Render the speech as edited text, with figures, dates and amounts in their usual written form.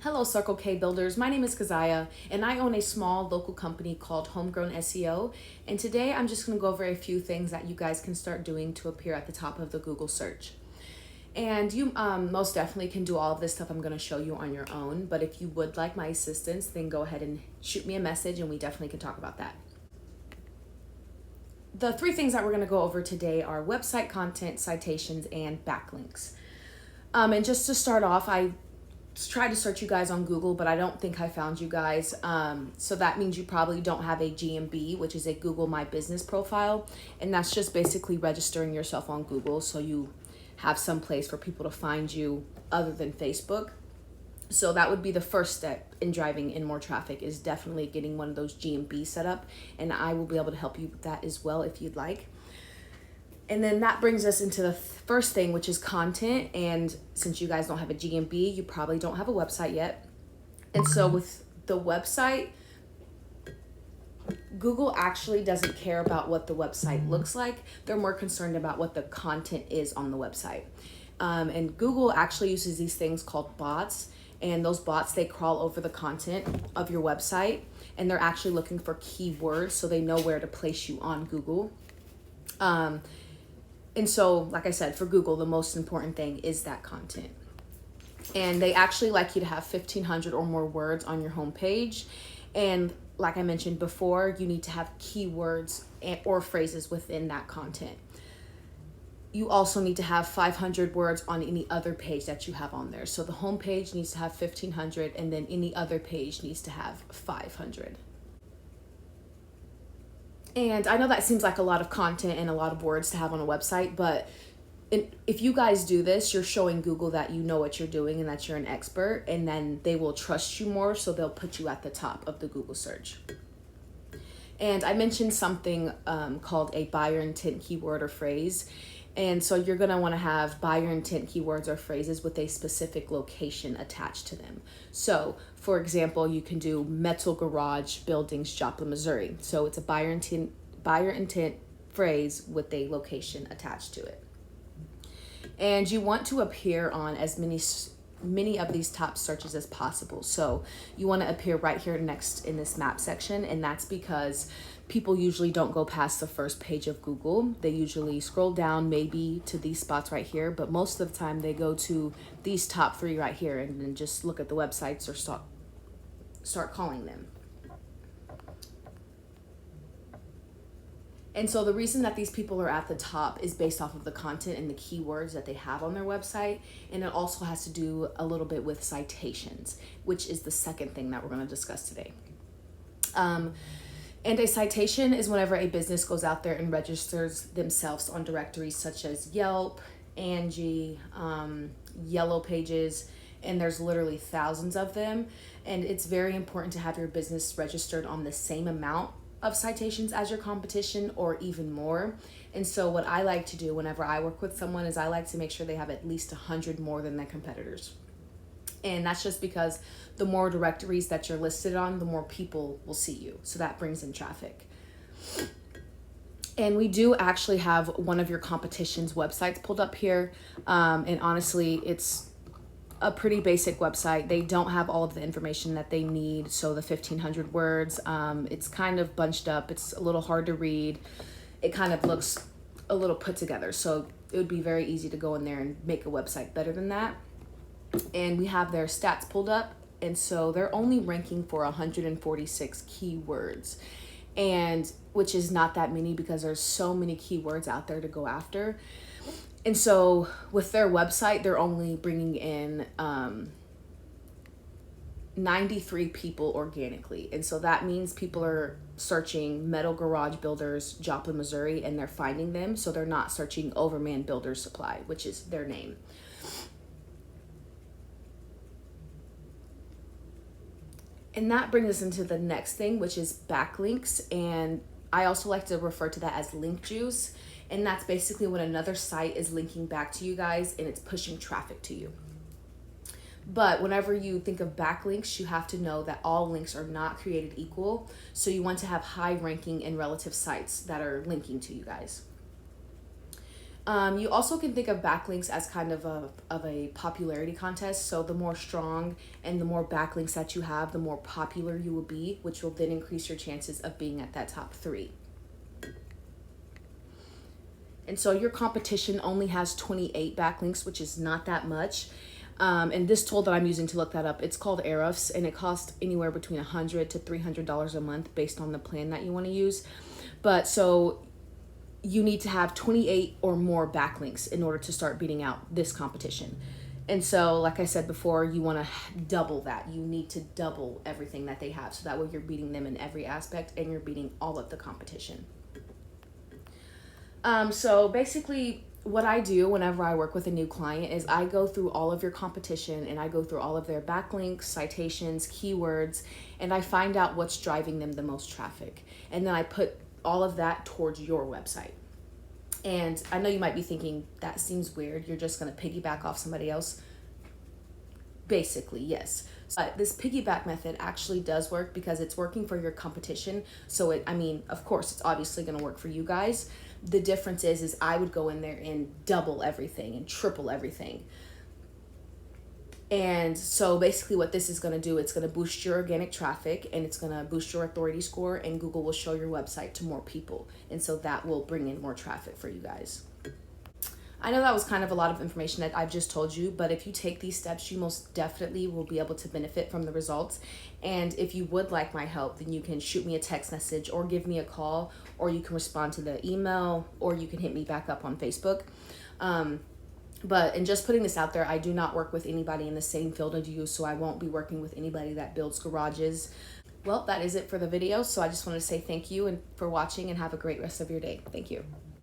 Hello, Circle K builders. My name is Kazaya, and I own a small local company called Homegrown SEO. And today I'm just going to go over a few things that you guys can start doing to appear at the top of the Google search. And you most definitely can do all of this stuff I'm going to show you on your own. But if you would like my assistance, then go ahead and shoot me a message, and we definitely can talk about that. The three things that we're going to go over today are website content, citations, and backlinks. And just to start off, I tried to search you guys on Google, but I don't think I found you guys. So that means you probably don't have a GMB, which is a Google My Business profile. And that's just basically registering yourself on Google so you have some place for people to find you other than Facebook. So that would be the first step in driving in more traffic, is definitely getting one of those GMB set up. And I will be able to help you with that as well if you'd like. And then that brings us into the first thing, which is content. And since you guys don't have a GMB, you probably don't have a website yet. And so with the website, Google actually doesn't care about what the website looks like. They're more concerned about what the content is on the website. And Google actually uses these things called bots. And those bots, they crawl over the content of your website. And they're actually looking for keywords so they know where to place you on Google. And so, like I said, for Google, the most important thing is that content. And they actually like you to have 1,500 or more words on your homepage. And like I mentioned before, you need to have keywords or phrases within that content. You also need to have 500 words on any other page that you have on there. So the homepage needs to have 1,500, and then any other page needs to have 500. And I know that seems like a lot of content and a lot of words to have on a website, but if you guys do this, you're showing Google that you know what you're doing and that you're an expert, and then they will trust you more, so they'll put you at the top of the Google search. And I mentioned something called a buyer intent keyword or phrase. And so you're going to want to have buyer intent keywords or phrases with a specific location attached to them. So, for example, you can do metal garage buildings, Joplin, Missouri. So it's a buyer intent phrase with a location attached to it. And you want to appear on as many of these top searches as possible. So you want to appear right here next in this map section, and that's because people usually don't go past the first page of Google. They usually scroll down maybe to these spots right here, but most of the time they go to these top three right here and then just look at the websites or start calling them. And so the reason that these people are at the top is based off of the content and the keywords that they have on their website. And it also has to do a little bit with citations, which is the second thing that we're going to discuss today. And a citation is whenever a business goes out there and registers themselves on directories such as Yelp, Angie, Yellow Pages, and there's literally thousands of them. And it's very important to have your business registered on the same amount of citations as your competition or even more. And so what I like to do whenever I work with someone is I like to make sure they have at least 100 more than their competitors. And that's just because the more directories that you're listed on, the more people will see you. So that brings in traffic. And we do actually have one of your competition's websites pulled up here. And honestly, it's a pretty basic website. They don't have all of the information that they need. So the 1,500 words, it's kind of bunched up. It's a little hard to read. It kind of looks a little put together. So it would be very easy to go in there and make a website better than that. And we have their stats pulled up. And so they're only ranking for 146 keywords, and which is not that many because there's so many keywords out there to go after. And so with their website, they're only bringing in 93 people organically. And so that means people are searching metal garage builders, Joplin, Missouri, and they're finding them. So they're not searching Overman Builders Supply, which is their name. And that brings us into the next thing, which is backlinks. And I also like to refer to that as link juice. And that's basically when another site is linking back to you guys and it's pushing traffic to you. But whenever you think of backlinks, you have to know that all links are not created equal. So you want to have high ranking and relative sites that are linking to you guys. You also can think of backlinks as kind of a popularity contest. So the more strong and the more backlinks that you have, the more popular you will be, which will then increase your chances of being at that top 3. And so your competition only has 28 backlinks, which is not that much. And this tool that I'm using to look that up, it's called Ahrefs, and it costs anywhere between $100 to $300 a month based on the plan that you want to use. But so you need to have 28 or more backlinks in order to start beating out this competition. And so, like I said before, you want to double that. You need to double everything that they have, so that way you're beating them in every aspect and you're beating all of the competition. So basically what I do whenever I work with a new client is I go through all of your competition and I go through all of their backlinks, citations, keywords, and I find out what's driving them the most traffic. And then I put all of that towards your website. And I know you might be thinking, that seems weird. You're just going to piggyback off somebody else. Basically, yes. But this piggyback method actually does work because it's working for your competition. So of course, it's obviously going to work for you guys. The difference is I would go in there and double everything and triple everything. And so basically what this is going to do, it's going to boost your organic traffic and it's going to boost your authority score, and Google will show your website to more people. And so that will bring in more traffic for you guys. I know that was kind of a lot of information that I've just told you, but if you take these steps, you most definitely will be able to benefit from the results. And if you would like my help, then you can shoot me a text message or give me a call, or you can respond to the email, or you can hit me back up on Facebook. But in just putting this out there, I do not work with anybody in the same field as you, so I won't be working with anybody that builds garages. Well, that is it for the video. So I just wanted to say thank you and for watching, and have a great rest of your day. Thank you.